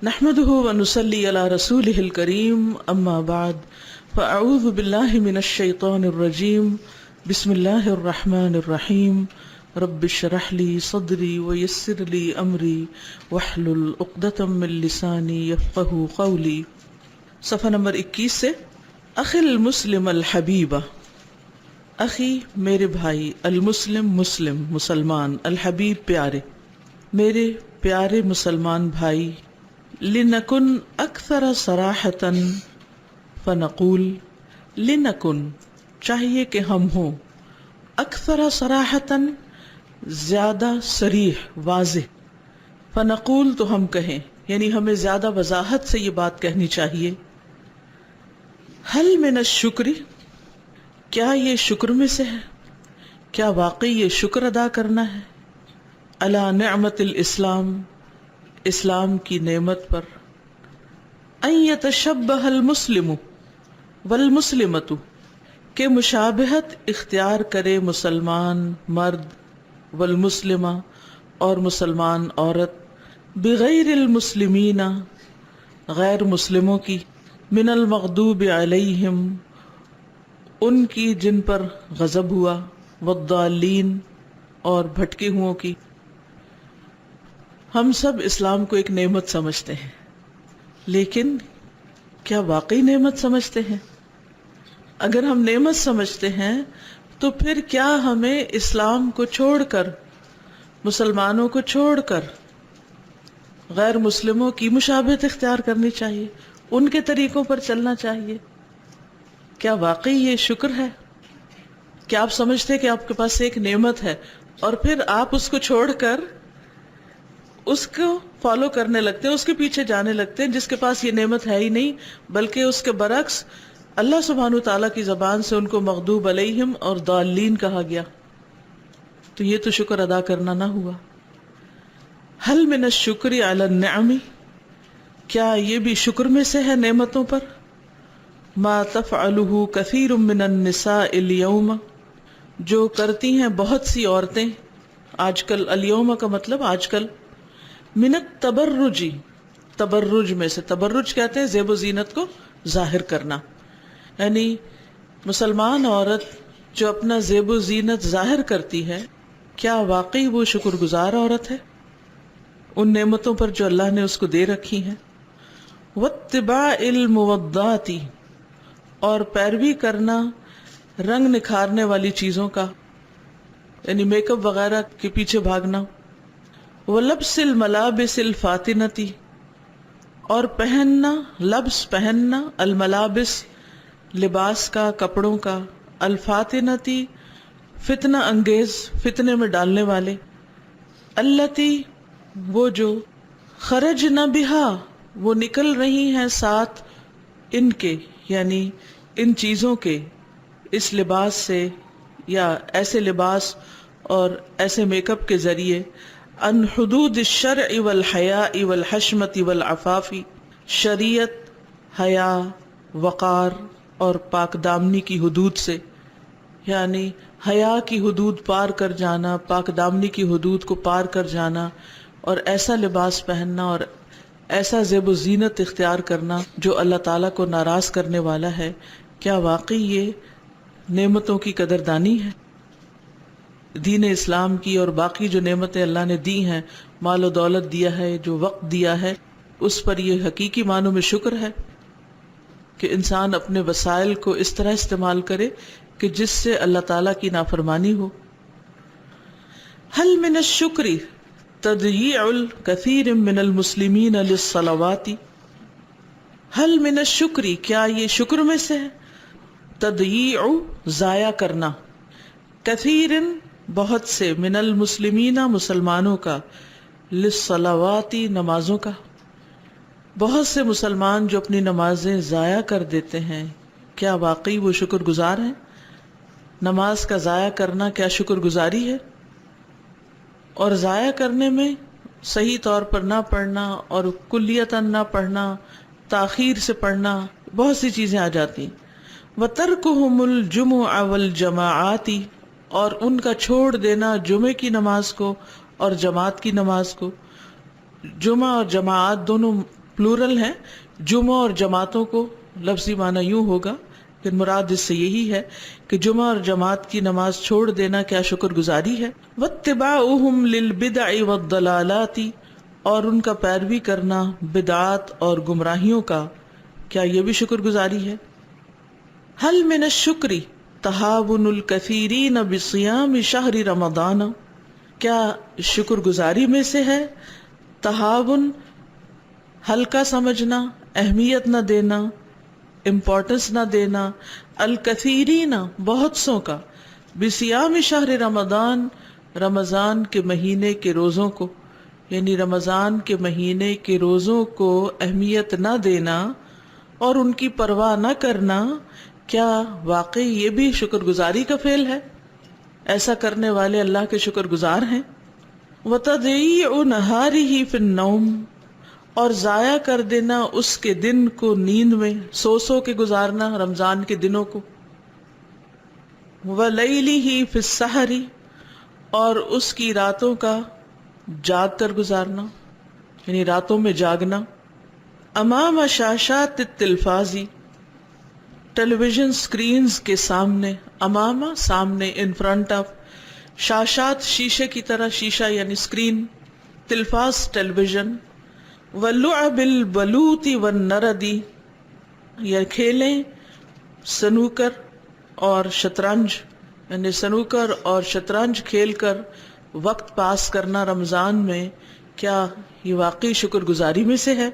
نحمده ونصلي على رسوله الكريم اما بعد فاعوذ بالله من الشيطان الرجيم بسم الله الرحمن الرحيم رب اشرح لي صدري ويسر لي امري واحلل عقدة من لساني يفقهوا قولي. صفحہ نمبر 21 سے اخی المسلم الحبیبہ، اخی میرے بھائی، المسلم مسلم مسلمان، الحبیب پیارے، میرے پیارے مسلمان بھائی. لنکن اکثر صراحتاً فنقول، لنکن چاہیے کہ ہم ہوں، اکثر صراحتاً زیادہ صریح واضح، فنقول تو ہم کہیں، یعنی ہمیں زیادہ وضاحت سے یہ بات کہنی چاہیے. حل من الشکر، کیا یہ شکر میں سے ہے؟ کیا واقعی یہ شکر ادا کرنا ہے؟ علی نعمت الاسلام، اسلام کی نعمت پر. ان یتشبہ المسلم والمسلمۃ، کہ مشابہت اختیار کرے مسلمان مرد والمسلمہ اور مسلمان عورت، بغیر المسلمین غیر مسلموں کی، من المغضوب علیہم ان کی جن پر غضب ہوا، والضالین اور بھٹکے ہوں کی. ہم سب اسلام کو ایک نعمت سمجھتے ہیں، لیکن کیا واقعی نعمت سمجھتے ہیں؟ اگر ہم نعمت سمجھتے ہیں تو پھر کیا ہمیں اسلام کو چھوڑ کر، مسلمانوں کو چھوڑ کر غیر مسلموں کی مشابہت اختیار کرنی چاہیے، ان کے طریقوں پر چلنا چاہیے؟ کیا واقعی یہ شکر ہے؟ کیا آپ سمجھتے ہیں کہ آپ کے پاس ایک نعمت ہے اور پھر آپ اس کو چھوڑ کر اس کو فالو کرنے لگتے ہیں، اس کے پیچھے جانے لگتے ہیں جس کے پاس یہ نعمت ہے ہی نہیں، بلکہ اس کے برعکس اللہ سبحانہ تعالیٰ کی زبان سے ان کو مغضوب علیہم اور ضالین کہا گیا؟ تو یہ تو شکر ادا کرنا نہ ہوا. حل من الشکر علی النعم، کیا یہ بھی شکر میں سے ہے نعمتوں پر؟ ما تفعلہ کثیر من النساء اليوم، جو کرتی ہیں بہت سی عورتیں آج کل، اليوم کا مطلب آج کل، من التبرج، تبرج میں سے، تبرج کہتے ہیں زیب و زینت کو ظاہر کرنا، یعنی مسلمان عورت جو اپنا زیب و زینت ظاہر کرتی ہے، کیا واقعی وہ شکر گزار عورت ہے ان نعمتوں پر جو اللہ نے اس کو دے رکھی ہیں؟ واتباع الموضات، اور پیروی کرنا رنگ نکھارنے والی چیزوں کا، یعنی میک اپ وغیرہ کے پیچھے بھاگنا. وَلَبْسِ الْمَلَابِسِ الْفَاتِنَةِ، اور پہننا، لبس پہننا، الملابس لباس کا، کپڑوں کا، الفاتنتی فتنہ انگیز، فتنے میں ڈالنے والے، التی وہ جو، خرجن بہا وہ نکل رہی ہیں ساتھ ان کے، یعنی ان چیزوں کے، اس لباس سے یا ایسے لباس اور ایسے میک اپ کے ذریعے، ان حدود الشرع والحیاء والحشمت والعفاف، شریعت، حیا، وقار اور پاک دامنی کی حدود سے، یعنی حیا کی حدود پار کر جانا، پاک دامنی کی حدود کو پار کر جانا، اور ایسا لباس پہننا اور ایسا زیب و زینت اختیار کرنا جو اللہ تعالیٰ کو ناراض کرنے والا ہے. کیا واقعی یہ نعمتوں کی قدردانی ہے؟ دین اسلام کی اور باقی جو نعمتیں اللہ نے دی ہیں، مال و دولت دیا ہے، جو وقت دیا ہے، اس پر یہ حقیقی معنوں میں شکر ہے کہ انسان اپنے وسائل کو اس طرح استعمال کرے کہ جس سے اللہ تعالیٰ کی نافرمانی ہو. حل من الشکر تضییع الکثیر من المسلمین للصلوات، حل من الشکر کیا یہ شکر میں سے ہے؟ تضییع ضائع کرنا، کثیر بہت سے، من المسلمین مسلمانوں کا، للصلوات نمازوں کا، بہت سے مسلمان جو اپنی نمازیں ضائع کر دیتے ہیں، کیا واقعی وہ شکر گزار ہیں؟ نماز کا ضائع کرنا کیا شکر گزاری ہے؟ اور ضائع کرنے میں صحیح طور پر نہ پڑھنا اور کلیتاً نہ پڑھنا، تاخیر سے پڑھنا، بہت سی چیزیں آ جاتی ہیں. وَتَرْكُهُمُ الْجُمُعَ وَالْجَمَاعَاتِ، اور ان کا چھوڑ دینا جمعے کی نماز کو اور جماعت کی نماز کو. جمعہ اور جماعت دونوں پلورل ہیں. جمعہ اور جماعتوں کو لفظی معنی یوں ہوگا، لیکن مراد اس سے یہی ہے کہ جمعہ اور جماعت کی نماز چھوڑ دینا کیا شکر گزاری ہے. واتباعہم للبدع والضلالات، اور ان کا پیروی کرنا بدعات اور گمراہیوں کا، کیا یہ بھی شکر گزاری ہے. حل من الشکر تہاون الکثیرین بصیام شہر رمضان، کیا شکر گزاری میں سے ہے تہاون، ہلکا سمجھنا، اہمیت نہ دینا، امپورٹنس نہ دینا، الکثیرین بہت سو کا، بصیام شہر رمضان رمضان کے مہینے کے روزوں کو، یعنی رمضان کے مہینے کے روزوں کو اہمیت نہ دینا اور ان کی پرواہ نہ کرنا، کیا واقعی یہ بھی شکر گزاری کا فعل ہے؟ ایسا کرنے والے اللہ کے شکر گزار ہیں. وَتَضْيِيعُ نَهَارِهِ فِي النَّوْمِ، اور ضائع کر دینا اس کے دن کو نیند میں، سو کے گزارنا رمضان کے دنوں کو. وَلَيْلِهِ فِي السَّحَرِ، اور اس کی راتوں کا جاگ کر گزارنا، یعنی راتوں میں جاگنا. امام شاشات التلفاز، ٹیلی ویژن سکرینز کے سامنے، امام سامنے، ان فرنٹ آف، شاشات شیشے کی طرح، شیشہ یعنی سکرین، تلفاز ٹیلی ویژن. ولعب البلوت والنرد، یا کھیلیں سنوکر اور شطرنج، یعنی سنوکر اور شطرنج کھیل کر وقت پاس کرنا رمضان میں، کیا یہ واقعی شکر گزاری میں سے ہے؟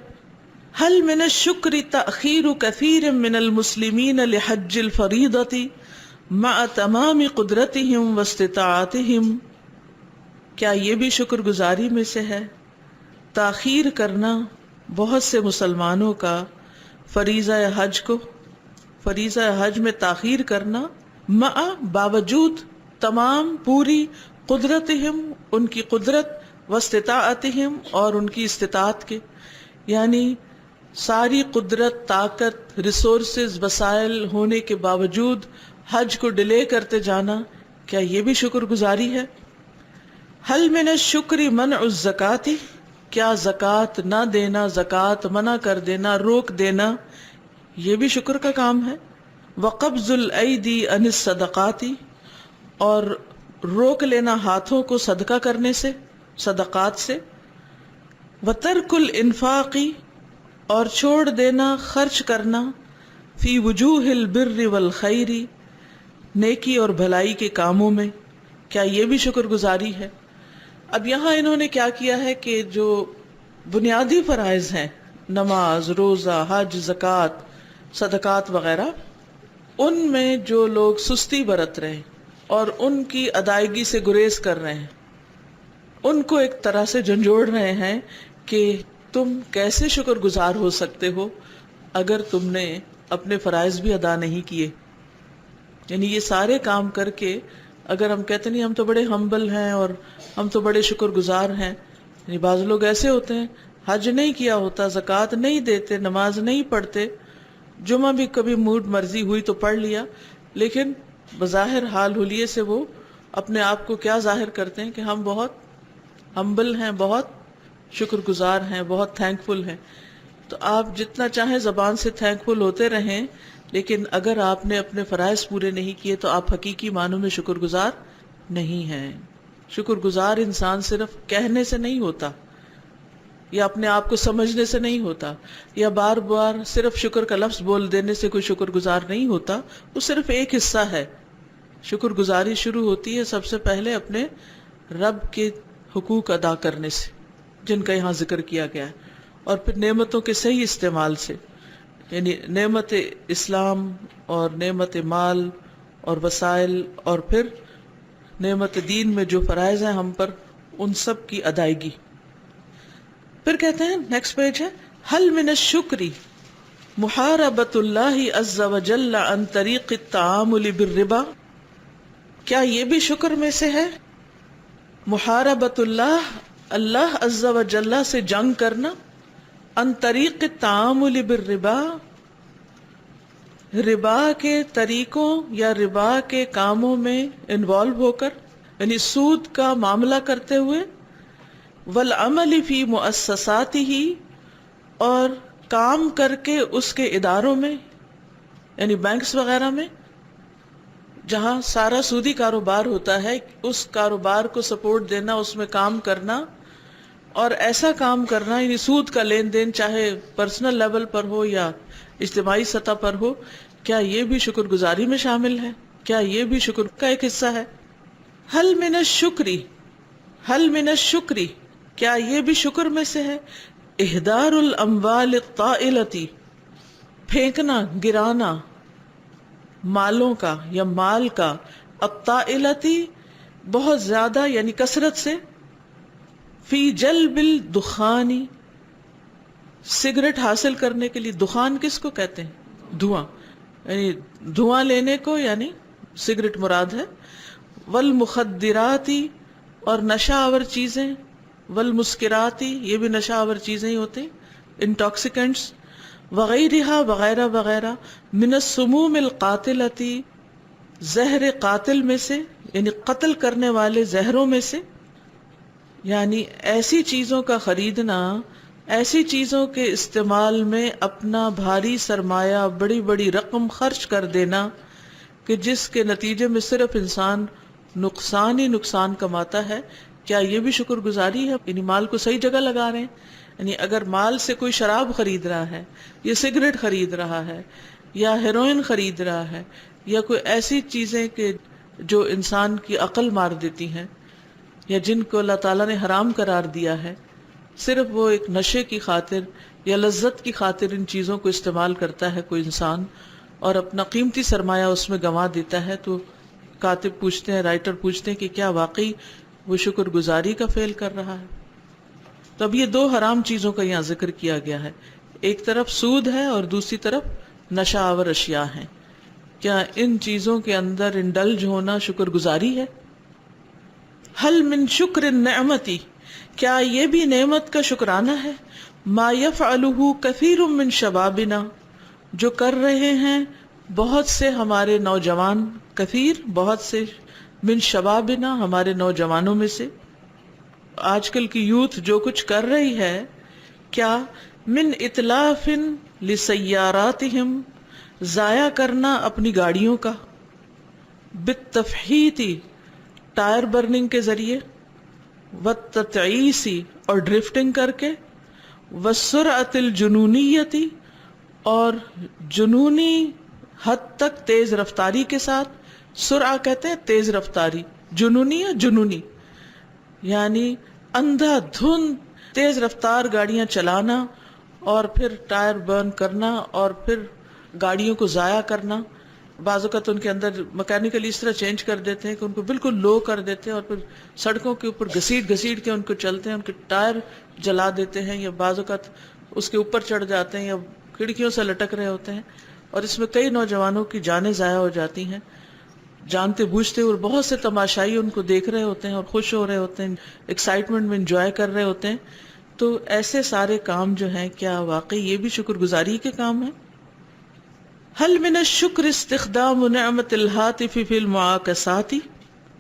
حل من الشکر تأخیر کثیر من المسلمین لحج الفریضۃ مع تمام قدرتہم واستطاعتہم، کیا یہ بھی شکر گزاری میں سے ہے تاخیر کرنا بہت سے مسلمانوں کا فریضہ حج کو، فریضہ حج میں تاخیر کرنا، مع باوجود، تمام پوری، قدرتہم ان کی قدرت، واستطاعتہم اور ان کی استطاعت کے، یعنی ساری قدرت، طاقت، ریسورسز، وسائل ہونے کے باوجود حج کو ڈیلے کرتے جانا، کیا یہ بھی شکر گزاری ہے؟ حل من الشکر منع الزکوٰۃ، کیا زکوٰۃ نہ دینا، زکوٰۃ منع کر دینا، روک دینا، یہ بھی شکر کا کام ہے. وقبض الایدی عن الصدقات، اور روک لینا ہاتھوں کو صدقہ کرنے سے، صدقات سے. وترک الانفاق، اور چھوڑ دینا خرچ کرنا، فی وجوہ البر والخیر، نیکی اور بھلائی کے کاموں میں، کیا یہ بھی شکر گزاری ہے؟ اب یہاں انہوں نے کیا کیا ہے کہ جو بنیادی فرائض ہیں، نماز، روزہ، حج، زکوٰۃ، صدقات وغیرہ، ان میں جو لوگ سستی برت رہے ہیں اور ان کی ادائیگی سے گریز کر رہے ہیں، ان کو ایک طرح سے جھنجھوڑ رہے ہیں کہ تم کیسے شکر گزار ہو سکتے ہو اگر تم نے اپنے فرائض بھی ادا نہیں کیے. یعنی یہ سارے کام کر کے اگر ہم کہتے نہیں ہم تو بڑے ہمبل ہیں اور ہم تو بڑے شکر گزار ہیں، یعنی بعض لوگ ایسے ہوتے ہیں حج نہیں کیا ہوتا، زکوٰۃ نہیں دیتے، نماز نہیں پڑھتے، جمعہ بھی کبھی موڈ مرضی ہوئی تو پڑھ لیا، لیکن بظاہر حال حلیے سے وہ اپنے آپ کو کیا ظاہر کرتے ہیں کہ ہم بہت ہمبل ہیں، بہت شکر گزار ہیں، بہت تھینکفل ہیں. تو آپ جتنا چاہیں زبان سے تھینکفل ہوتے رہیں، لیکن اگر آپ نے اپنے فرائض پورے نہیں کیے تو آپ حقیقی معنوں میں شکر گزار نہیں ہیں. شکر گزار انسان صرف کہنے سے نہیں ہوتا، یا اپنے آپ کو سمجھنے سے نہیں ہوتا، یا بار بار صرف شکر کا لفظ بول دینے سے کوئی شکر گزار نہیں ہوتا. وہ صرف ایک حصہ ہے. شکر گزاری شروع ہوتی ہے سب سے پہلے اپنے رب کے حقوق ادا کرنے سے، جن کا یہاں ذکر کیا گیا ہے، اور پھر نعمتوں کے صحیح استعمال سے، یعنی نعمت اسلام اور نعمت مال اور وسائل، اور پھر نعمت دین میں جو فرائض ہیں ہم پر، ان سب کی ادائیگی. پھر کہتے ہیں نیکسٹ پیج ہے، حل من الشکر محاربۃ اللہ عز وجل عن طریق التعامل بالربا، کیا یہ بھی شکر میں سے ہے؟ محاربۃ اللہ، اللہ عز وجل سے جنگ کرنا، عن طریق التعامل بالربا، ربا کے طریقوں یا ربا کے کاموں میں انوالو ہو کر، یعنی سود کا معاملہ کرتے ہوئے، والعمل فی مؤسساتہ، اور کام کر کے اس کے اداروں میں یعنی بینکس وغیرہ میں جہاں سارا سودی کاروبار ہوتا ہے اس کاروبار کو سپورٹ دینا، اس میں کام کرنا، اور ایسا کام کرنا یعنی سود کا لین دین چاہے پرسنل لیول پر ہو یا اجتماعی سطح پر ہو، کیا یہ بھی شکر گزاری میں شامل ہے؟ کیا یہ بھی شکر کا ایک حصہ ہے؟ حل من الشکری، حل من الشکری، کیا یہ بھی شکر میں سے ہے؟ اہدار الاموال الطائلتی، پھینکنا، گرانا مالوں کا یا مال کا، الطائلتی بہت زیادہ یعنی کثرت سے، فی جلب الدخانی سگریٹ حاصل کرنے کے لیے، دخان کس کو کہتے ہیں؟ دھواں، یعنی دھواں لینے کو یعنی سگریٹ مراد ہے، والمخدراتی اور نشہ آور چیزیں، والمسکراتی یہ بھی نشہ آور چیزیں ہی ہوتے ہیں، انٹاکسیکنٹس، وغیرہ وغیرہ وغیرہ، من السموم القاتلتی زہر قاتل میں سے یعنی قتل کرنے والے زہروں میں سے، یعنی ایسی چیزوں کا خریدنا، ایسی چیزوں کے استعمال میں اپنا بھاری سرمایہ، بڑی بڑی رقم خرچ کر دینا کہ جس کے نتیجے میں صرف انسان نقصان ہی نقصان کماتا ہے، کیا یہ بھی شکر گزاری ہے؟ یعنی مال کو صحیح جگہ لگا رہے ہیں. یعنی اگر مال سے کوئی شراب خرید رہا ہے یا سگریٹ خرید رہا ہے یا ہیروئن خرید رہا ہے یا کوئی ایسی چیزیں کہ جو انسان کی عقل مار دیتی ہیں یا جن کو اللہ تعالیٰ نے حرام قرار دیا ہے، صرف وہ ایک نشے کی خاطر یا لذت کی خاطر ان چیزوں کو استعمال کرتا ہے کوئی انسان اور اپنا قیمتی سرمایہ اس میں گنوا دیتا ہے، تو کاتب پوچھتے ہیں، رائٹر پوچھتے ہیں کہ کیا واقعی وہ شکر گزاری کا فعل کر رہا ہے؟ تو اب یہ دو حرام چیزوں کا یہاں ذکر کیا گیا ہے، ایک طرف سود ہے اور دوسری طرف نشہ آور اشیاء ہیں. کیا ان چیزوں کے اندر انڈلج ہونا شکر گزاری ہے؟ حل من شکر النعمتی، کیا یہ بھی نعمت کا شکرانہ ہے؟ ما یفعلہ کثیر من شبابنا، جو کر رہے ہیں بہت سے ہمارے نوجوان، کثیر بہت سے، من شبابنا ہمارے نوجوانوں میں سے. آج کل کی یوتھ جو کچھ کر رہی ہے، کیا من اتلاف لسیاراتہم، ضائع کرنا اپنی گاڑیوں کا، بالتفحیتی ٹائر برننگ کے ذریعے، والتتعیسی اور ڈرفٹنگ کر کے، والسرعۃ الجنونیتی اور جنونی حد تک تیز رفتاری کے ساتھ. سرعہ کہتے ہیں تیز رفتاری، جنونی یا جنونی یعنی اندھا دھند تیز رفتار گاڑیاں چلانا اور پھر ٹائر برن کرنا اور پھر گاڑیوں کو ضائع کرنا. بعض اوقات ان کے اندر مکینیکلی اس طرح چینج کر دیتے ہیں کہ ان کو بالکل لو کر دیتے ہیں اور پھر سڑکوں کے اوپر گھسیٹ گھسیٹ کے ان کو چلتے ہیں، ان کے ٹائر جلا دیتے ہیں یا بعض اوقات اس کے اوپر چڑھ جاتے ہیں یا کھڑکیوں سے لٹک رہے ہوتے ہیں، اور اس میں کئی نوجوانوں کی جانیں ضائع ہو جاتی ہیں جانتے بوجھتے، اور بہت سے تماشائی ان کو دیکھ رہے ہوتے ہیں اور خوش ہو رہے ہوتے ہیں، ایکسائٹمنٹ میں انجوائے کر رہے ہوتے ہیں. تو ایسے سارے کام جو ہیں کیا واقعی یہ بھی شکر گزاری کے کام ہیں؟ حل من الشکر استخدام نعمت الہاتف فی المعاکسات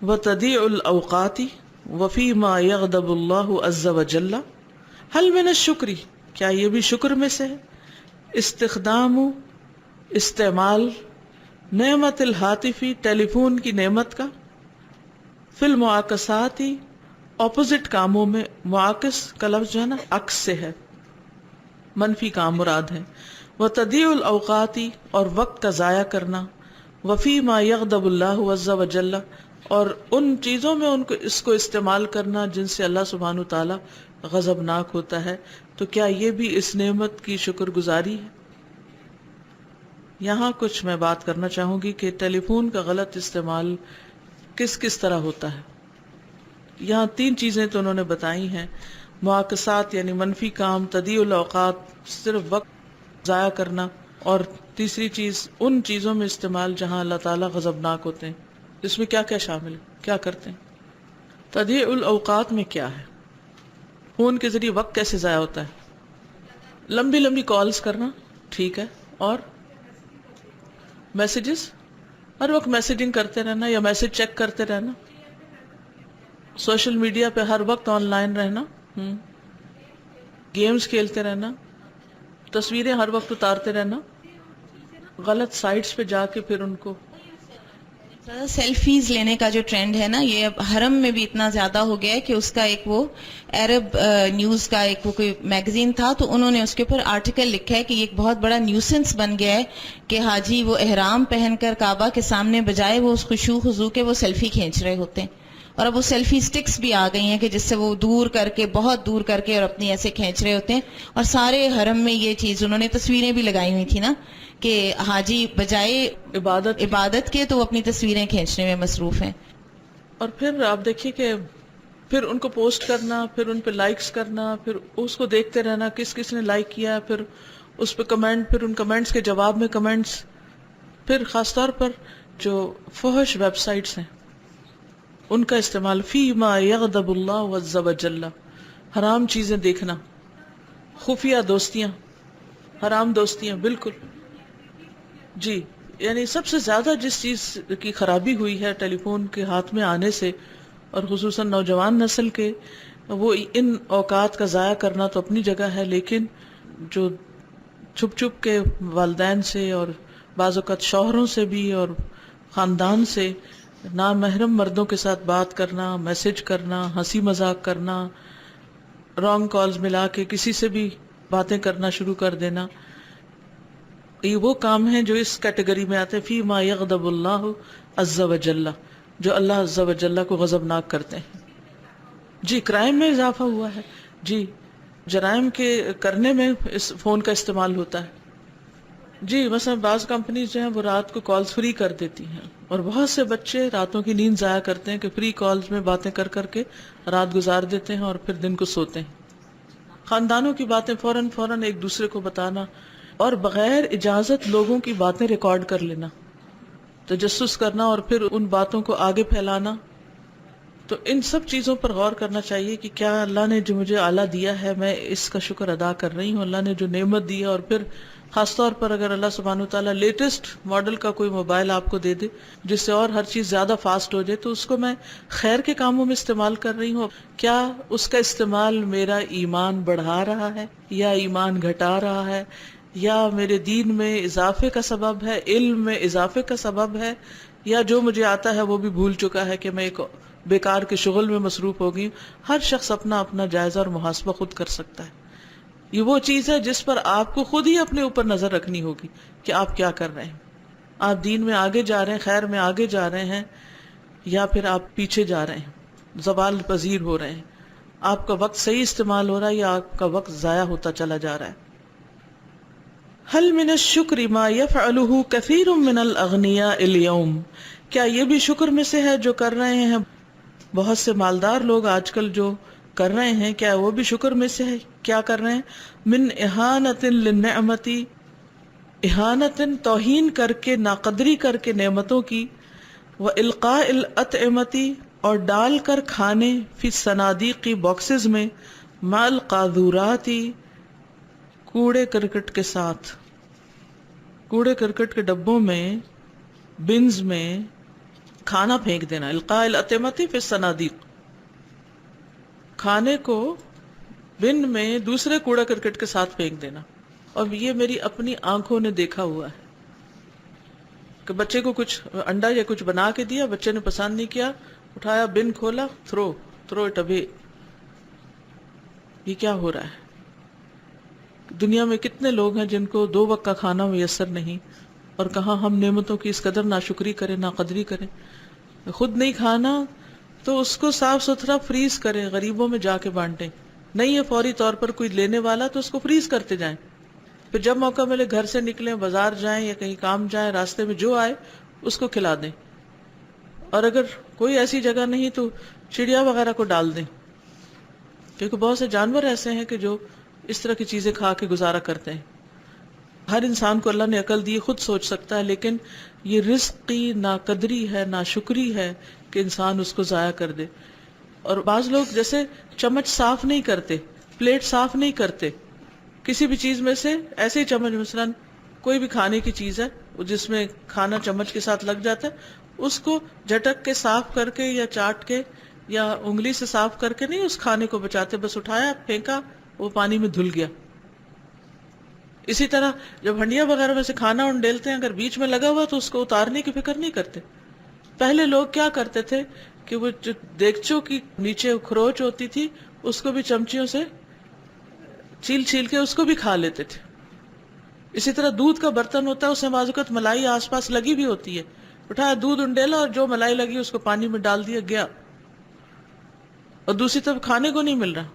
وتضیع الاوقات وفیما یغضب اللہ عز وجل. حل من الشکر، کیا یہ بھی شکر میں سے ہے؟ استخدام استعمال، نعمت الہاتفی ٹیلی فون کی نعمت کا، فی المعاکسات اپوزٹ کاموں میں. معاکس کا لفظ جو ہے نا عکس سے ہے، منفی کام مراد ہے. وتضیع الاوقات اور وقت کا ضائع کرنا، وفی ما یغضب اللہ عز وجل اور ان چیزوں میں ان کو اس کو استعمال کرنا جن سے اللہ سبحانہ و تعالی غضبناک ہوتا ہے. تو کیا یہ بھی اس نعمت کی شکر گزاری ہے؟ یہاں کچھ میں بات کرنا چاہوں گی کہ ٹیلی فون کا غلط استعمال کس کس طرح ہوتا ہے. یہاں 3 چیزیں تو انہوں نے بتائی ہیں، معاکسات یعنی منفی کام، تضیع الاوقات صرف وقت ضائع کرنا، اور تیسری چیز ان چیزوں میں استعمال جہاں اللہ تعالیٰ غضبناک ہوتے ہیں. اس میں کیا کیا شامل ہے، کیا کرتے ہیں؟ تضیع الاوقات میں کیا ہے؟ فون کے ذریعے وقت کیسے ضائع ہوتا ہے؟ لمبی لمبی کالز کرنا، ٹھیک ہے، اور میسیجز، ہر وقت میسیجنگ کرتے رہنا یا میسج چیک کرتے رہنا، سوشل میڈیا پہ ہر وقت آن لائن رہنا، گیمز کھیلتے رہنا، تصویریں ہر وقت اتارتے رہنا، غلط سائٹس پہ جا کے پھر ان کو سیلفیز لینے کا جو ٹرینڈ ہے نا، یہ اب حرم میں بھی اتنا زیادہ ہو گیا ہے کہ اس کا ایک وہ عرب نیوز کا ایک وہ کوئی میگزین تھا، تو انہوں نے اس کے اوپر آرٹیکل لکھا ہے کہ یہ ایک بہت بڑا نیوسنس بن گیا ہے کہ حاجی وہ احرام پہن کر کعبہ کے سامنے بجائے وہ اس خشوع خضوع کے وہ سیلفی کھینچ رہے ہوتے ہیں، اور اب وہ سیلفی سٹکس بھی آ گئی ہیں کہ جس سے وہ دور کر کے بہت دور کر کے اور اپنی ایسے کھینچ رہے ہوتے ہیں، اور سارے حرم میں یہ چیز انہوں نے تصویریں بھی لگائی ہوئی تھی نا کہ حاجی بجائے عبادت کے تو وہ اپنی تصویریں کھینچنے میں مصروف ہیں. اور پھر آپ دیکھیے کہ پھر ان کو پوسٹ کرنا، پھر ان پہ لائکس کرنا، پھر اس کو دیکھتے رہنا کس کس نے لائک کیا، پھر اس پہ کمنٹ، پھر ان کمنٹس کے جواب میں کمنٹس، پھر خاص طور پر جو فحش ویب سائٹس ہیں ان کا استعمال، فی ما یغضب اللہ عز وجل، حرام چیزیں دیکھنا، خفیہ دوستیاں، حرام دوستیاں، بالکل جی. یعنی سب سے زیادہ جس چیز کی خرابی ہوئی ہے ٹیلی فون کے ہاتھ میں آنے سے، اور خصوصاً نوجوان نسل کے، وہ ان اوقات کا ضائع کرنا تو اپنی جگہ ہے، لیکن جو چھپ چھپ کے والدین سے اور بعض اوقات شوہروں سے بھی اور خاندان سے نامحرم مردوں کے ساتھ بات کرنا، میسج کرنا، ہنسی مذاق کرنا، رانگ کالز ملا کے کسی سے بھی باتیں کرنا شروع کر دینا، یہ وہ کام ہیں جو اس کیٹیگری میں آتے ہیں فی ما یغضب اللہ عز وجل، جو اللہ عز وجل کو غضبناک کرتے ہیں. جی کرائم میں اضافہ ہوا ہے، جی جرائم کے کرنے میں اس فون کا استعمال ہوتا ہے. جی مثلا بعض کمپنیز جو ہیں وہ رات کو کالز فری کر دیتی ہیں، اور بہت سے بچے راتوں کی نیند ضائع کرتے ہیں کہ فری کالز میں باتیں کر کر کے رات گزار دیتے ہیں اور پھر دن کو سوتے ہیں. خاندانوں کی باتیں فوراً ایک دوسرے کو بتانا، اور بغیر اجازت لوگوں کی باتیں ریکارڈ کر لینا، تجسس کرنا اور پھر ان باتوں کو آگے پھیلانا. تو ان سب چیزوں پر غور کرنا چاہیے کہ کیا اللہ نے جو مجھے آلہ دیا ہے میں اس کا شکر ادا کر رہی ہوں، اللہ نے جو نعمت دی ہے. اور پھر خاص طور پر اگر اللہ سبحانہ وتعالیٰ لیٹسٹ ماڈل کا کوئی موبائل آپ کو دے دے جس سے اور ہر چیز زیادہ فاسٹ ہو جائے، تو اس کو میں خیر کے کاموں میں استعمال کر رہی ہوں. کیا اس کا استعمال میرا ایمان بڑھا رہا ہے یا ایمان گھٹا رہا ہے، یا میرے دین میں اضافے کا سبب ہے، علم میں اضافے کا سبب ہے، یا جو مجھے آتا ہے وہ بھی بھول چکا ہے کہ میں ایک بیکار کے شغل میں مصروف ہو گئی. ہر شخص اپنا اپنا جائزہ اور محاسبہ خود کر سکتا ہے. یہ وہ چیز ہے جس پر آپ کو خود ہی اپنے اوپر نظر رکھنی ہوگی کہ آپ کیا کر رہے ہیں. آپ دین میں آگے جا رہے ہیں، خیر میں آگے جا رہے ہیں، یا پھر آپ پیچھے جا رہے ہیں، زوال پذیر ہو رہے ہیں. آپ کا وقت صحیح استعمال ہو رہا ہے یا آپ کا وقت ضائع ہوتا چلا جا رہا ہے. هل من الشکر ما يفعله كثير من الاغنياء اليوم، کیا یہ بھی شکر میں سے ہے جو کر رہے ہیں بہت سے مالدار لوگ آج کل جو کر رہے ہیں، کیا وہ بھی شکر میں سے ہے؟ کیا کر رہے ہیں؟ من اہانت للنعمت، اہانت توہین کر کے، ناقدری کر کے نعمتوں کی، و القاء الاطعمۃ اور ڈال کر کھانے، فی الصنادیق باکسز میں، مع القاذورات کوڑے کرکٹ کے ساتھ، کوڑے کرکٹ کے ڈبوں میں، بنز میں کھانا پھینک دینا. القاء الاطعمۃ فی الصنادیق، کھانے کو بن میں دوسرے کوڑا کرکٹ کے ساتھ پھینک دینا. اور یہ میری اپنی آنکھوں نے دیکھا ہوا ہے کہ بچے کو کچھ انڈا یا کچھ بنا کے دیا، بچے نے پسند نہیں کیا، اٹھایا بن کھولا، تھرو اٹ اوے. یہ کیا ہو رہا ہے؟ دنیا میں کتنے لوگ ہیں جن کو 2 وقت کا کھانا میسر نہیں، اور کہاں ہم نعمتوں کی اس قدر ناشکری کریں، ناقدری کریں. خود نہیں کھانا تو اس کو صاف ستھرا فریز کریں، غریبوں میں جا کے بانٹیں. نہیں ہے فوری طور پر کوئی لینے والا تو اس کو فریز کرتے جائیں، پھر جب موقع ملے گھر سے نکلیں، بازار جائیں یا کہیں کام جائیں، راستے میں جو آئے اس کو کھلا دیں. اور اگر کوئی ایسی جگہ نہیں تو چڑیا وغیرہ کو ڈال دیں، کیونکہ بہت سے جانور ایسے ہیں کہ جو اس طرح کی چیزیں کھا کے گزارا کرتے ہیں. ہر انسان کو اللہ نے عقل دی، خود سوچ سکتا ہے، لیکن یہ رزق کی ناقدری ہے، ناشکری ہے کہ انسان اس کو ضائع کر دے. اور بعض لوگ جیسے چمچ صاف نہیں کرتے، پلیٹ صاف نہیں کرتے، کسی بھی چیز میں سے ایسے ہی چمچ، مثلا کوئی بھی کھانے کی چیز ہے جس میں کھانا چمچ کے ساتھ لگ جاتا ہے، اس کو جھٹک کے صاف کر کے یا چاٹ کے یا انگلی سے صاف کر کے نہیں اس کھانے کو بچاتے، بس اٹھایا پھینکا، وہ پانی میں دھل گیا. اسی طرح جب ہنڈیا وغیرہ میں سے کھانا انڈیلتے ہیں، اگر بیچ میں لگا ہوا تو اس کو اتارنے کی فکر نہیں کرتے. پہلے لوگ کیا کرتے تھے کہ وہ جو دیگچوں کی نیچے کھروچ ہوتی تھی اس کو بھی چمچیوں سے چھیل چھیل کے اس کو بھی کھا لیتے تھے. اسی طرح دودھ کا برتن ہوتا ہے، اس میں بعض اوقات ملائی آس پاس لگی بھی ہوتی ہے، اٹھایا دودھ انڈیلا اور جو ملائی لگی اس کو پانی میں ڈال دیا گیا، اور دوسری طرف کھانے کو نہیں مل رہا.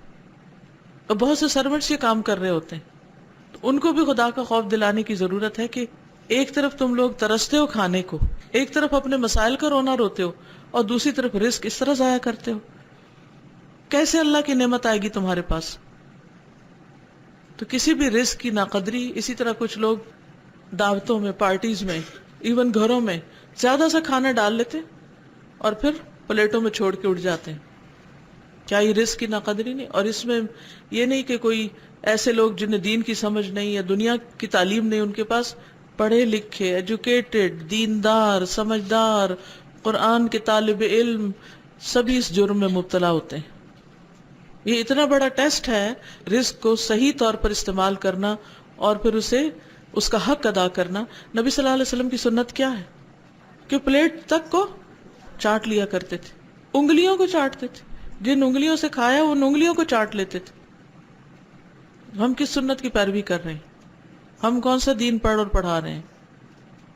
اور بہت سے سرونٹس یہ کام کر رہے ہوتے ہیں، تو ان کو بھی خدا کا خوف دلانے کی ضرورت ہے کہ ایک طرف تم لوگ ترستے ہو کھانے کو، ایک طرف اپنے مسائل کا رونا روتے ہو، اور دوسری طرف رزق اس طرح ضائع کرتے ہو. کیسے اللہ کی نعمت آئے گی تمہارے پاس؟ تو کسی بھی رزق کی ناقدری. اسی طرح کچھ لوگ دعوتوں میں، پارٹیز میں، ایون گھروں میں زیادہ سا کھانا ڈال لیتے اور پھر پلیٹوں میں چھوڑ کے اٹھ جاتے ہیں. کیا یہ رزق کی ناقدری نہیں؟ اور اس میں یہ نہیں کہ کوئی ایسے لوگ جنہیں دین کی سمجھ نہیں یا دنیا کی تعلیم نہیں، ان کے پاس پڑھے لکھے، ایجوکیٹڈ، دیندار، سمجھدار، قرآن کے طالب علم سبھی اس جرم میں مبتلا ہوتے ہیں. یہ اتنا بڑا ٹیسٹ ہے رزق کو صحیح طور پر استعمال کرنا اور پھر اسے اس کا حق ادا کرنا. نبی صلی اللہ علیہ وسلم کی سنت کیا ہے کہ پلیٹ تک کو چاٹ لیا کرتے تھے، انگلیوں کو چاٹتے تھے، جن انگلیوں سے کھایا ان انگلیوں کو چاٹ لیتے تھے. ہم کس سنت کی پیروی کر رہے ہیں؟ ہم کون سا دین پڑھ اور پڑھا رہے ہیں؟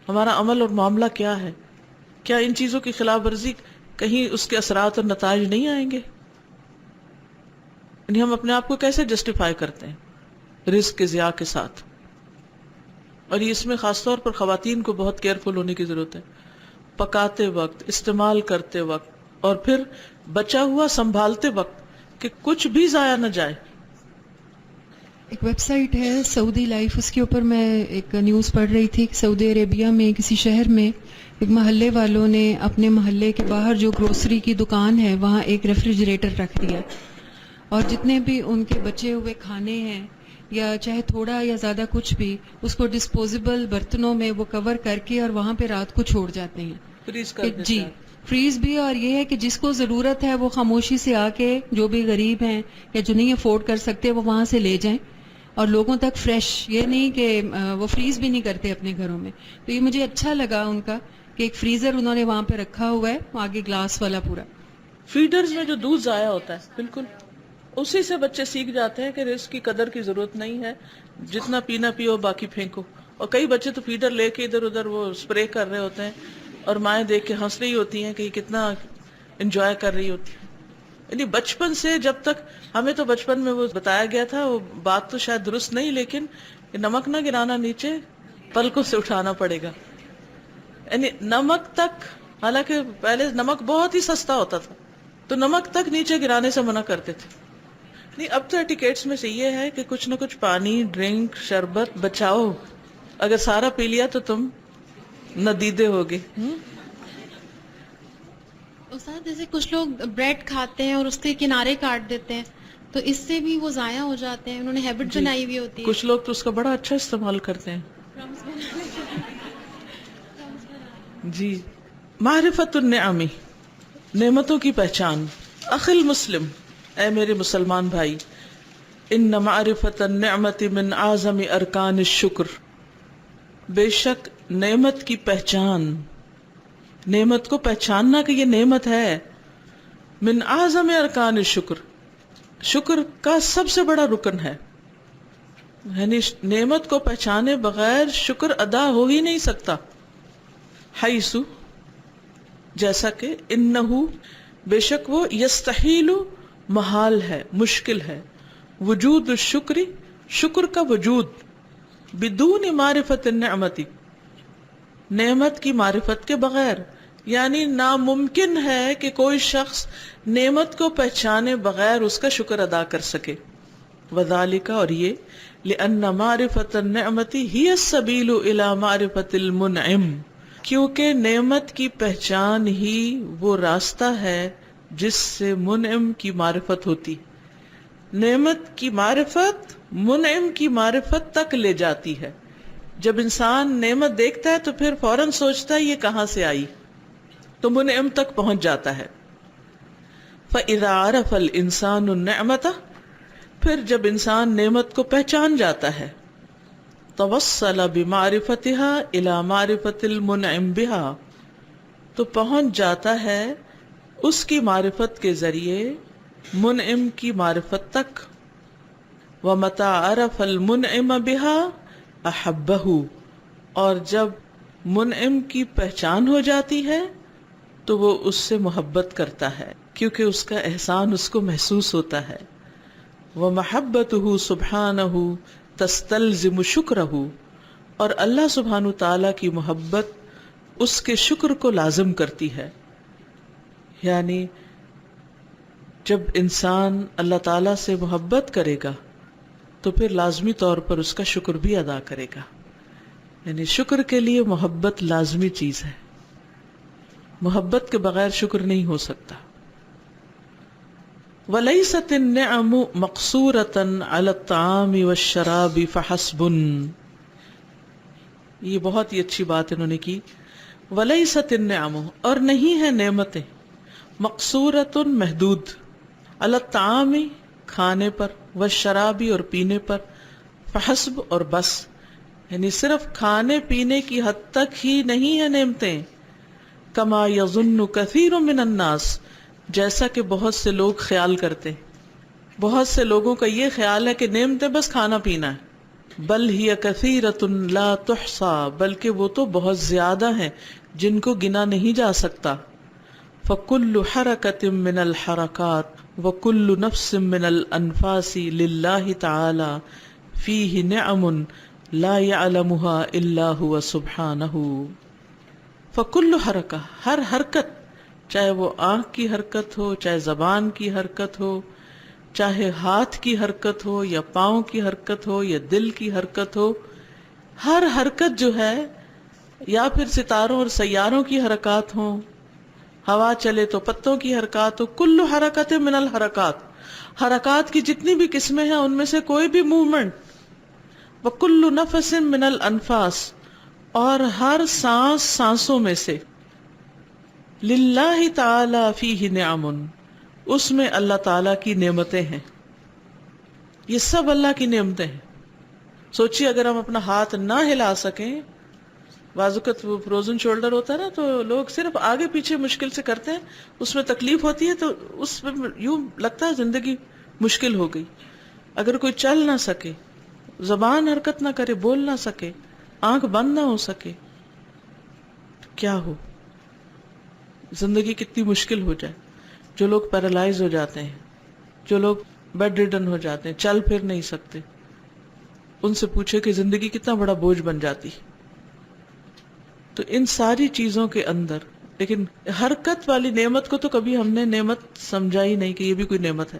ہمارا عمل اور معاملہ کیا ہے؟ کیا ان چیزوں کی خلاف ورزی کہیں اس کے اثرات اور نتائج نہیں آئیں گے؟ یعنی ہم اپنے آپ کو کیسے جسٹیفائی کرتے ہیں رزق کے ضیاع کے ساتھ؟ اور یہ اس میں خاص طور پر خواتین کو بہت کیئرفل ہونے کی ضرورت ہے، پکاتے وقت، استعمال کرتے وقت، اور پھر بچا ہوا سنبھالتے وقت کہ کچھ بھی ضائع نہ جائے. ایک ویب سائٹ ہے سعودی لائف، اس کے اوپر میں ایک نیوز پڑھ رہی تھی کہ سعودی عربیہ میں کسی شہر میں ایک محلے والوں نے اپنے محلے کے باہر جو گروسری کی دکان ہے وہاں ایک ریفریجریٹر رکھ دیا، اور جتنے بھی ان کے بچے ہوئے کھانے ہیں یا چاہے تھوڑا یا زیادہ کچھ بھی، اس کو ڈسپوزیبل برتنوں میں وہ کور کر کے اور وہاں پہ رات کو چھوڑ جاتے ہیں. فریز کر دیتے جی ہیں. فریز بھی، اور یہ ہے کہ جس کو ضرورت ہے وہ خاموشی سے آ کے، جو بھی غریب ہیں یا جو نہیں افورڈ کر سکتے وہ وہاں سے لے جائیں، اور لوگوں تک فریش، یہ نہیں کہ وہ فریز بھی نہیں کرتے اپنے گھروں میں. تو یہ مجھے اچھا لگا ان کا کہ ایک فریزر انہوں نے وہاں پہ رکھا ہوا ہے، آگے گلاس والا پورا. فیڈرز میں جو دودھ ضائع ہوتا ہے، بالکل اسی سے بچے سیکھ جاتے ہیں کہ رزق کی قدر کی ضرورت نہیں ہے، جتنا پینا پیو باقی پھینکو. اور کئی بچے تو فیڈر لے کے ادھر ادھر وہ اسپرے کر رہے ہوتے ہیں اور مائیں دیکھ کے ہنس رہی ہوتی ہیں کہ یہ کتنا انجوائے کر رہی ہوتی ہے. یعنی بچپن سے، جب تک ہمیں تو بچپن میں وہ بتایا گیا تھا، وہ بات تو شاید درست نہیں، لیکن نمک نہ گرانا نیچے، پلکوں سے اٹھانا پڑے گا. یعنی نمک تک، حالانکہ پہلے نمک بہت ہی سستا ہوتا تھا تو نمک تک نیچے گرانے سے منع کرتے تھے. نہیں، اب تو ایٹیکیٹس میں سے یہ ہے کہ کچھ نہ کچھ پانی، ڈرنک، شربت بچاؤ. اگر سارا پی لیا تو تم ندیدے ہوگے. استاد جیسے کچھ لوگ بریڈ کھاتے ہیں اور اس کے کنارے کاٹ دیتے ہیں، تو اس سے بھی وہ ضائع ہو جاتے ہیں، انہوں نے ہیبٹ بنائی ہوئی ہوتی ہے. کچھ لوگ تو اس کا بڑا اچھا استعمال کرتے ہیں. جی. معرفت النعمی، نعمتوں کی پہچان. اخی المسلم، اے میرے مسلمان بھائی، ان معرفت النعمت من اعظم ارکان الشکر، بے شک نعمت کی پہچان، نعمت کو پہچاننا کہ یہ نعمت ہے، من اعظم ارکان الشکر، شکر کا سب سے بڑا رکن ہے. یعنی نعمت کو پہچانے بغیر شکر ادا ہو ہی نہیں سکتا. حیث، جیسا کہ، انہو، بے شک وہ، یستحیل، محال ہے، مشکل ہے، وجود الشکر، شکر کا وجود، بدون معرفت النعمتی، نعمت کی معرفت کے بغیر. یعنی ناممکن ہے کہ کوئی شخص نعمت کو پہچانے بغیر اس کا شکر ادا کر سکے. وذالک، اور یہ، لأن معرفت النعمتی ہی السبیل الی معرفت المنعم، کیونکہ نعمت کی پہچان ہی وہ راستہ ہے جس سے منعم کی معرفت ہوتی. نعمت کی معرفت منعم کی معرفت تک لے جاتی ہے. جب انسان نعمت دیکھتا ہے تو پھر فوراً سوچتا ہے یہ کہاں سے آئی، تو منعم تک پہنچ جاتا ہے. فَإِذَا عَرَفَ الْإِنسَانُ النِّعْمَةَ، پھر جب انسان نعمت کو پہچان جاتا ہے، توصل بمعرفتها الى معرفت المنعم بها، تو پہنچ جاتا ہے اس کی معرفت کے ذریعے منعم کی معرفت تک. ومتى عرف المنعم بها احبه، اور جب منعم کی پہچان ہو جاتی ہے تو وہ اس سے محبت کرتا ہے کیونکہ اس کا احسان اس کو محسوس ہوتا ہے. ومحبته سبحانہ تستلزم شکرہ، اور اللہ سبحانہ تعالیٰ کی محبت اس کے شکر کو لازم کرتی ہے. یعنی جب انسان اللہ تعالیٰ سے محبت کرے گا تو پھر لازمی طور پر اس کا شکر بھی ادا کرے گا. یعنی شکر کے لیے محبت لازمی چیز ہے، محبت کے بغیر شکر نہیں ہو سکتا. وَلَيْسَتِ النِّعَمُ مَقْصُورَةً عَلَى الطَّعَامِ وَالشَّرَابِ فَحَسْبٌ، یہ بہت ہی اچھی بات انہوں نے کی. وَلَيْسَتِ النِّعَمُ، اور نہیں ہے نعمتیں، مقصورۃ محدود، علی الطعام کھانے پر، والشراب اور پینے پر، فحسب اور بس، یعنی صرف کھانے پینے کی حد تک ہی نہیں ہے نعمتیں. کما یظن کثیر من الناس، جیسا کہ بہت سے لوگ خیال کرتے، بہت سے لوگوں کا یہ خیال ہے کہ نعمتیں بس کھانا پینا ہے. بل ہی کثیرۃ لا تحصى، بلکہ وہ تو بہت زیادہ ہیں جن کو گنا نہیں جا سکتا. فَكُلُّ حَرَكَةٍ مِّنَ الْحَرَكَاتِ وَكُلُّ نَفْسٍ مِّنَ الْأَنفَاسِ لِلَّهِ تَعَالَى فِيهِ نِعَمٌ لَا يَعْلَمُهَا إِلَّا هُوَ سُبْحَانَهُ. فَكُلُّ حَرَكَةٍ، ہر حرکت، چاہے وہ آنکھ کی حرکت ہو، چاہے زبان کی حرکت ہو، چاہے ہاتھ کی حرکت ہو یا پاؤں کی حرکت ہو یا دل کی حرکت ہو، ہر حرکت جو ہے، یا پھر ستاروں اور سیاروں کی حرکات ہوں، ہوا چلے تو پتوں کی حرکات ہو، کل حرکت من الحرکات، حرکات کی جتنی بھی قسمیں ہیں ان میں سے کوئی بھی موومنٹ. وکل نفس من الانفاس، اور ہر سانس سانسوں میں سے. للہ تعالی فیہ نعم، اس میں اللہ تعالی کی نعمتیں ہیں. یہ سب اللہ کی نعمتیں ہیں. سوچیے اگر ہم اپنا ہاتھ نہ ہلا سکیں، بعض اوقات وہ فروزن شولڈر ہوتا ہے نا، تو لوگ صرف آگے پیچھے مشکل سے کرتے ہیں، اس میں تکلیف ہوتی ہے تو اس میں یوں لگتا ہے زندگی مشکل ہو گئی. اگر کوئی چل نہ سکے، زبان حرکت نہ کرے، بول نہ سکے، آنکھ بند نہ ہو سکے، کیا ہو، زندگی کتنی مشکل ہو جائے. جو لوگ پیرالائز ہو جاتے ہیں، جو لوگ بیڈ ریڈن ہو جاتے ہیں، چل پھر نہیں سکتے، ان سے پوچھے کہ زندگی کتنا بڑا بوجھ بن جاتی. تو ان ساری چیزوں کے اندر لیکن حرکت والی نعمت کو تو کبھی ہم نے نعمت سمجھا ہی نہیں کہ یہ بھی کوئی نعمت ہے.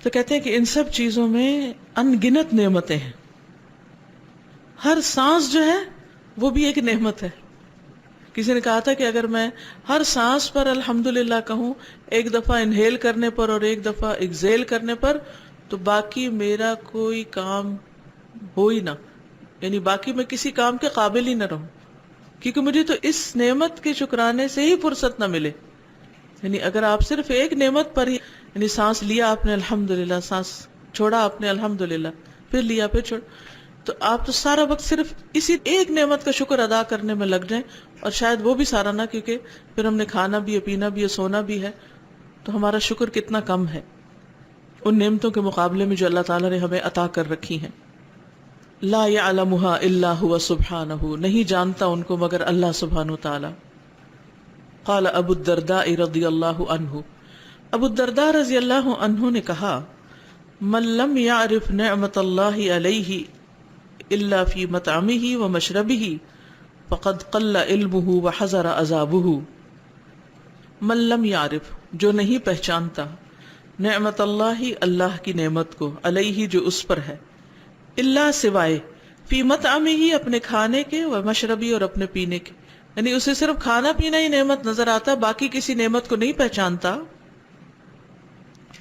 تو کہتے ہیں کہ ان سب چیزوں میں ان گنت نعمتیں ہیں. ہر سانس جو ہے وہ بھی ایک نعمت ہے. کسی نے کہا تھا کہ اگر میں ہر سانس پر الحمدللہ کہوں، ایک دفعہ انہیل کرنے پر اور ایک دفعہ ایکزیل کرنے پر، تو باقی میرا کوئی کام ہو ہی نہ، یعنی باقی میں کسی کام کے قابل ہی نہ رہوں، کیونکہ مجھے تو اس نعمت کے شکرانے سے ہی فرصت نہ ملے. یعنی اگر آپ صرف ایک نعمت پر ہی، یعنی سانس لیا آپ نے الحمدللہ، سانس چھوڑا آپ نے الحمدللہ، پھر لیا پھر چھوڑ، تو آپ تو سارا وقت صرف اسی ایک نعمت کا شکر ادا کرنے میں لگ جائیں، اور شاید وہ بھی سارا نہ، کیونکہ پھر ہم نے کھانا بھی ہے، پینا بھی ہے، سونا بھی ہے، تو ہمارا شکر کتنا کم ہے ان نعمتوں کے مقابلے میں جو اللہ تعالیٰ نے ہمیں عطا کر رکھی ہیں. لا يعلمها الا هو سبحانہ، نہیں جانتا ان کو مگر اللہ سبحانہ تعالی. قال ابو الدرداء رضی اللہ عنہ، ابو الدرداء رضی اللہ عنہ نے کہا، من لم يعرف نعمت اللہ علیہ الا فی مطعمہ ومشربہ فقد قل علمہ وحضر عذابہ. من لم یعرف، جو نہیں پہچانتا، نعمت اللہ، اللہ کی نعمت کو، علیہ جو اس پر ہے، اللہ سوائے، فی مطعمہ اپنے کھانے کے، ومشربی اور اپنے پینے کے، یعنی اسے صرف کھانا پینا ہی نعمت نظر آتا، باقی کسی نعمت کو نہیں پہچانتا.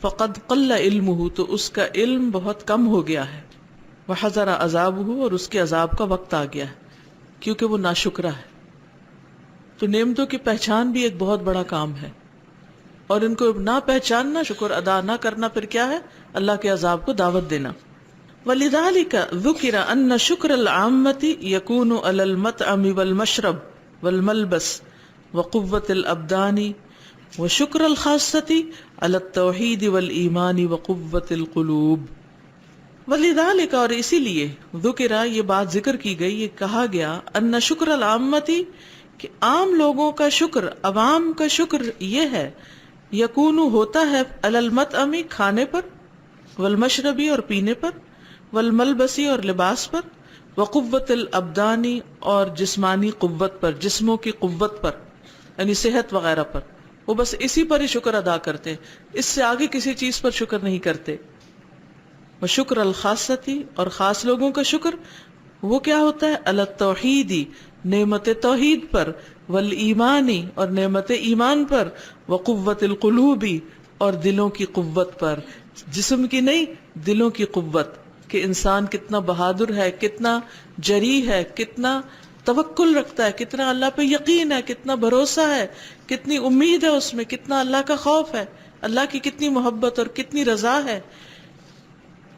فقد قل علمہ، تو اس کا علم بہت کم ہو گیا ہے، وحضر عذابہ، اور اس کے عذاب کا وقت آ گیا ہے، کیونکہ وہ ناشکرا ہے. تو نعمتوں کی پہچان بھی ایک بہت بڑا کام ہے، اور ان کو نہ پہچاننا، شکر ادا نہ کرنا، پھر کیا ہے؟ اللہ کے عذاب کو دعوت دینا. وَلِذَلِكَ ذُكِرَ أَنَّ شُكْرَ الْعَامَّةِ يَكُونُ عَلَى الْمَطْعَمِ وَالْمَشْرَبِ وَالْمَلْبَسِ وَقُوَّةِ الْأَبْدَانِ وَشُكْرَ الْخَاصَّةِ عَلَى التَّوْحِيدِ وَالْإِيمَانِ وَقُوَّةِ الْقُلُوبِ. وَلِذَلِكَ اور اسی لیے ذکر یہ بات ذکر کی گئی، یہ کہا گیا ان شکر العامتی کہ عام لوگوں کا شکر، عوام کا شکر یہ ہے، یکون ہوتا ہے علی المطعمی کھانے پر، والمشربی اور پینے پر، والملبسی اور لباس پر، وقوت الابدانی اور جسمانی قوت پر، جسموں کی قوت پر یعنی صحت وغیرہ پر. وہ بس اسی پر ہی شکر ادا کرتے، اس سے آگے کسی چیز پر شکر نہیں کرتے. وشکر الخاصتی اور خاص لوگوں کا شکر وہ کیا ہوتا ہے؟ علی التوحیدی نعمت توحید پر، والایمانی اور نعمت ایمان پر، وقوت القلوبی اور دلوں کی قوت پر. جسم کی نہیں، دلوں کی قوت، کہ انسان کتنا بہادر ہے، کتنا جری ہے، کتنا توکل رکھتا ہے، کتنا اللہ پہ یقین ہے، کتنا بھروسہ ہے، کتنی امید ہے اس میں، کتنا اللہ کا خوف ہے، اللہ کی کتنی محبت اور کتنی رضا ہے.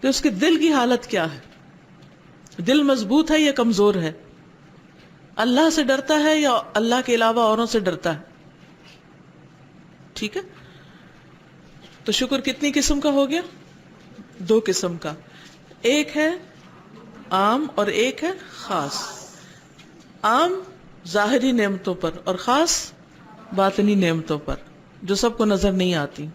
کہ اس کے دل کی حالت کیا ہے، دل مضبوط ہے یا کمزور ہے، اللہ سے ڈرتا ہے یا اللہ کے علاوہ اوروں سے ڈرتا ہے. ٹھیک ہے، تو شکر کتنی قسم کا ہو گیا؟ 2 قسم کا، ایک ہے عام اور ایک ہے خاص. عام ظاہری نعمتوں پر اور خاص باطنی نعمتوں پر جو سب کو نظر نہیں آتی.